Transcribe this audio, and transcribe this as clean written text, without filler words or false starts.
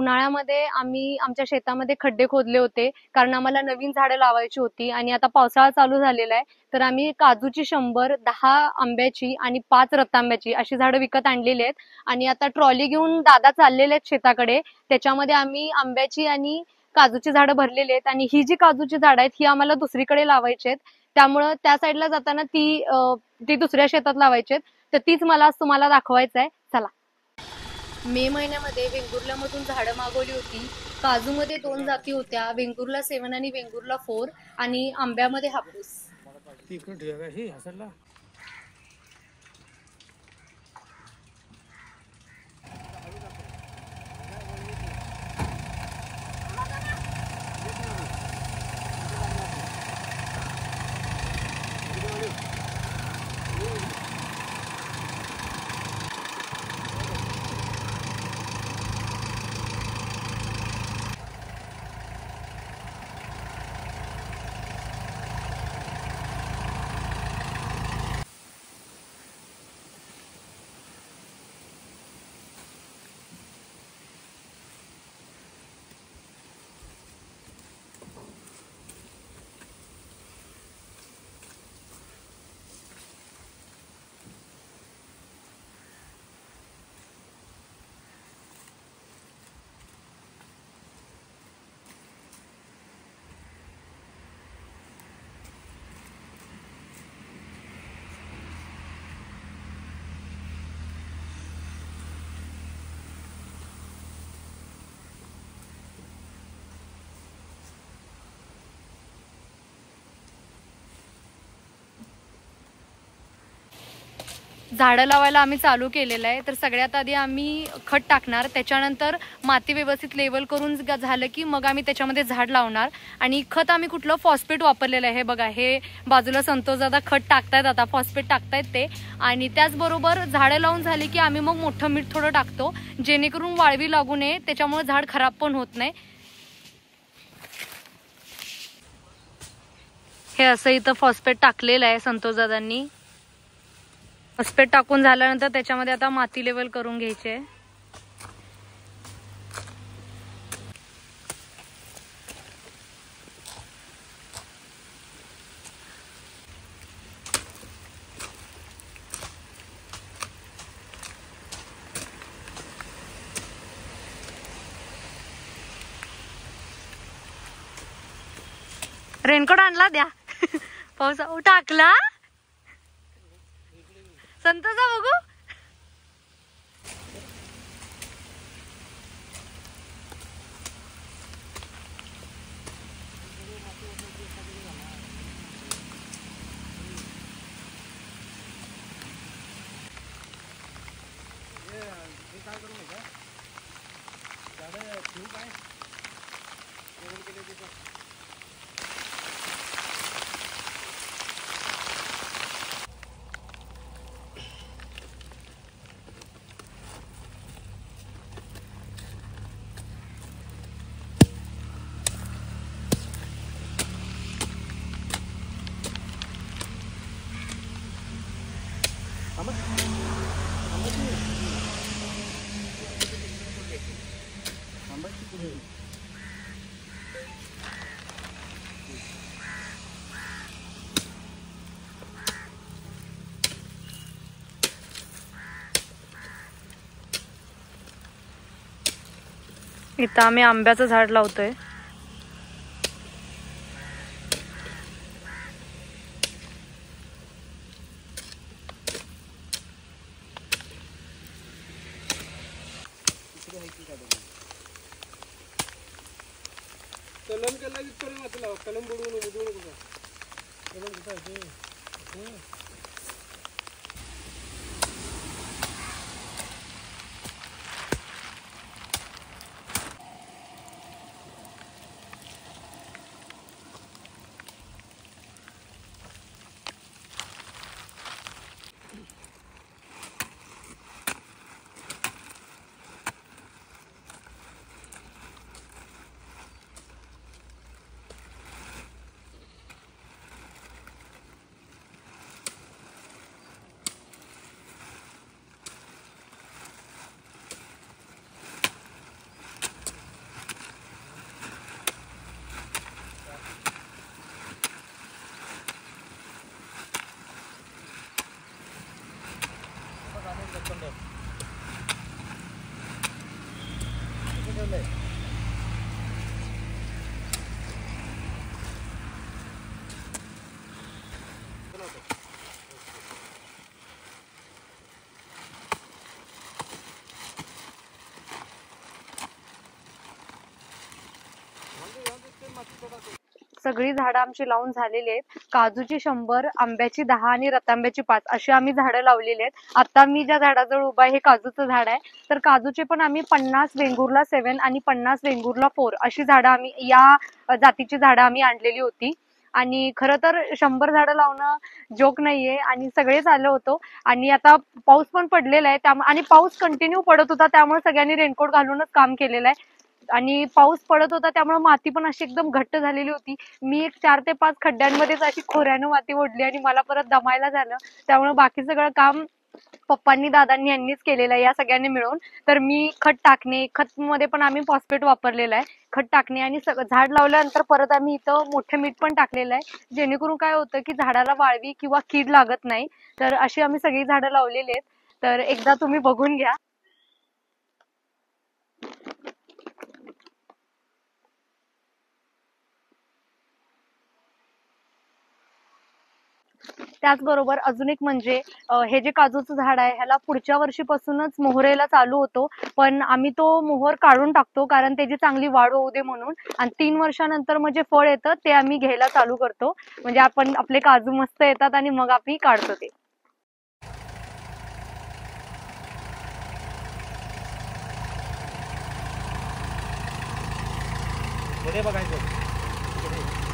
उन्हाळ्यामध्ये आम्ही आमच्या शेतामध्ये खड्डे खोदले होते, कारण आम्हाला नवीन झाडं लावायची होती आणि आता पावसाळा चालू झालेला आहे. तर आम्ही काजूची 100, 10 आंब्याची आणि 5 रतांब्याची अशी झाडं विकत आणलेली आहेत आणि आता ट्रॉली घेऊन दादा चाललेले आहेत शेताकडे. त्याच्यामध्ये आम्ही आंब्याची आणि काजूची झाडं भरलेली आहेत आणि ही जी काजूची झाडं आहेत ही आम्हाला दुसरीकडे लावायची आहेत. त्यामुळं त्या साईडला जाताना ती दुसऱ्या शेतात लावायची आहेत. तर तीच मला आज तुम्हाला दाखवायचं आहे. चला. मे महिन्यामध्ये वेंगुर्ल्यामधून झाडं मागवली होती. काजूमध्ये 2 जाती होत्या, वेंगुर्ला 7 आणि वेंगुर्ला 4 आणि आंब्यामध्ये हापूस. झाडं लावायला आम्ही चालू केलेलं आहे. तर सगळ्यात आधी आम्ही खत टाकणार, त्याच्यानंतर माती व्यवस्थित लेवल करून झालं की मग आम्ही त्याच्यामध्ये झाड लावणार. आणि खत आम्ही कुठलं फॉस्फेट वापरलेलं आहे. हे बघा, हे बाजूला संतोष दादा खत टाकतायत, आता फॉस्फेट टाकतायत ते. आणि त्याचबरोबर झाडं लावून झाली की आम्ही मग मोठं मीठ थोडं टाकतो, जेणेकरून वाळवी लागू नये, त्याच्यामुळे झाड खराब पण होत नाही. हे असं इथं फॉस्फेट टाकलेलं आहे संतोष दादांनी. फॉस्फेट टाकून झाल्यानंतर त्याच्यामध्ये आता माती लेवल करून घ्यायची आहे. रेनकोट आणला द्या. पाऊस टाकला संतोषा बघू. इथं आम्ही आंब्याचं झाड लावतोय. कलम केला की कलम वाचला, कलम बुडवून कलम कुठं आहे ते? सगळी झाडं आमची लावून झालेली आहेत. काजूची 100, आंब्याची 10 आणि रतांब्याची 5 अशी आम्ही झाडं लावलेली आहेत. आता मी ज्या झाडाजवळ उभा आहे हे काजूचं झाड आहे. तर काजूचे पण आम्ही 50 वेंगुर्ला 7 आणि 50 वेंगुर्ला 4 अशी झाडं आम्ही या जातीची झाडं आम्ही आणलेली होती. आणि खरं तर 100 झाडं लावणं जोक नाहीये आणि सगळेच आलो होतो. आणि आता पाऊस पण पडलेला आहे आणि पाऊस कंटिन्यू पडत होता, त्यामुळे सगळ्यांनी रेनकोट घालूनच काम केलेलं आहे. आणि पाऊस पडत होता त्यामुळे माती पण अशी एकदम घट्ट झालेली होती. मी एक 4 ते 5 खड्ड्यांमध्येच अशी खोऱ्यानं माती ओढली आणि मला परत दमायला झालं. त्यामुळे बाकी सगळं काम पप्पांनी दादांनी यांनीच केलेलं आहे या सगळ्यांनी मिळून. तर मी खत टाकणे, खत मध्ये पण आम्ही फॉस्फेट वापरलेलं आहे. खत टाकणे आणि झाड लावल्यानंतर परत आम्ही इथं मोठं मीठ पण टाकलेलं आहे, जेणेकरून काय होतं की झाडाला वाळवी किंवा कीड लागत नाही. तर अशी आम्ही सगळी झाडं लावलेली आहेत. तर एकदा तुम्ही बघून घ्या. त्याचबरोबर अजून एक म्हणजे हे जे काजूचं झाड आहे ह्याला पुढच्या वर्षीपासूनच मोहरायला चालू होतो. पण आम्ही तो मोहर काढून टाकतो कारण त्याची चांगली वाढ होऊ दे म्हणून. आणि 3 वर्षानंतर म्हणजे फळ येतं ते आम्ही घ्यायला चालू करतो. म्हणजे आपण आपले काजू मस्त येतात आणि मग आम्ही काढतो ते. बघायचं